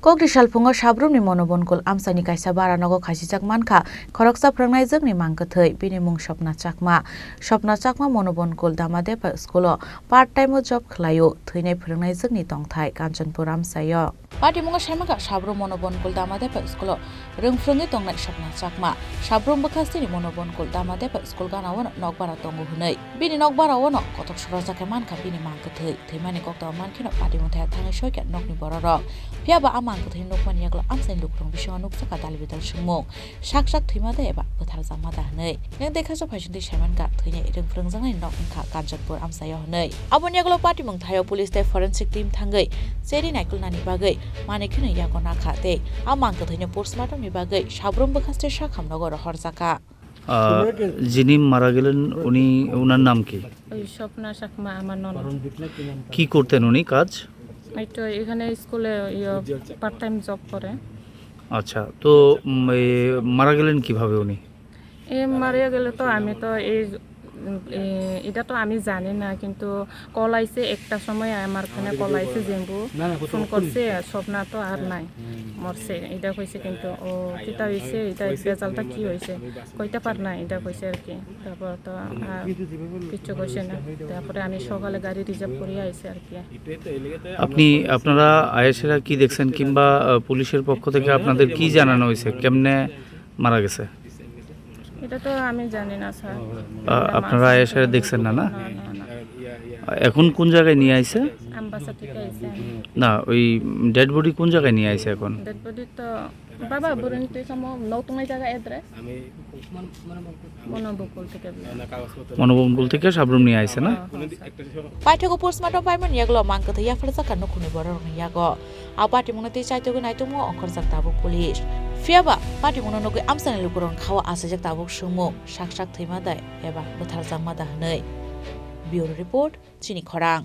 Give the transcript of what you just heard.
Koktisal Phungo Sabroomni Bankul Amchaini Kaisa Bara Nogo Khachijak Mankha Khorang Phungo Mankkwthowi bini mung Sopna Chakma Bankul damade school part time job khlaio thwinai phrangnai jokni tongthai Kanchanpur Amchaio Party munga Shamaka Sabroomni Bankul damade school rungfrungi tongnai Sopna Chakma Sabroom bakastini Bankul damade school gana wono Nogbara tongo hunai bini Nogbara wono Koktisal jake Mankha bini Mankkwthowi thimani kokta mankhino party munthai thangai soika nokni bororok Piaba Mankkwthowi nokmani yaklo Amchaini lukrung bisongo nukjaka dalbidal sungmung sak thwimada eba bothar jamada hnai neng dekhaso phaisindi samanka thwinai rungfrung jangai nokha Kanchanpur Amchaio hnai aboni yaklo party mungthaio police te forensic team thangai cheri naikulnani bagai manekhino yakona khate Mankkwthowi postmortem ni bagai Sabroom bakaste sakhamnogo horjaka যিনি মারা গেলেন উনি ওনার নাম কি? ওই স্বপ্না শাকমা আমার ননদ। কি করতেন উনি কাজ? এই তো এখানে স্কুলে পার্ট টাইম জব করে। আচ্ছা, তো মারা গেলেন কিভাবে উনি? মারা গেলে তো আমি তো এটা তো আমি জানি না, কিন্তু কল আইছে একটা সময় আমার এখানে কল আইছে জেম্বু ফোন করছে স্বপ্না তো আর নাই মরছে এটা কইছে, কিন্তু ও কিতা হয়েছে এটা রেজাল্টটা কি হয়েছে কইতে পার না এটা কইছে আর কি। তারপর তো কিছু কইছে না, তারপরে আমি সকালে গাড়ি রিজার্ভ করে আইছি আর কি। আপনারা আয়েশেরা কি দেখছেন কিংবা পুলিশের পক্ষ থেকে আপনাদের কি জানানো হয়েছে কেমনে মারা গেছে? এটা তো আমি জানি না স্যার। আপনারা আয়েশেরা দেখছেন না? না, এখন কোন জায়গায় নিয়ে আইছে? আমবাসা থেকে আইছে। না, ওই ডেড বডি কোন জায়গায় নিয়ে আইছে এখন? ডেড বডি তো বাবা বরন্তি সম নতুনই জায়গা এড্রেস মনোবঙ্কুল থেকে সাবরুম নিয়ে আইছে না? পাইথগো post-mortem পাইমন ইয়াগলো Mankkwthowi yafarjaka nokuni borok yago party munati chaitogo naitumo onkhorjak tabuk police fiaba party munonogo Amchaini lukurong khawa asajak tabuk sumo sak thwimada eba bothar jamada hnai Bureau report Chini Khorang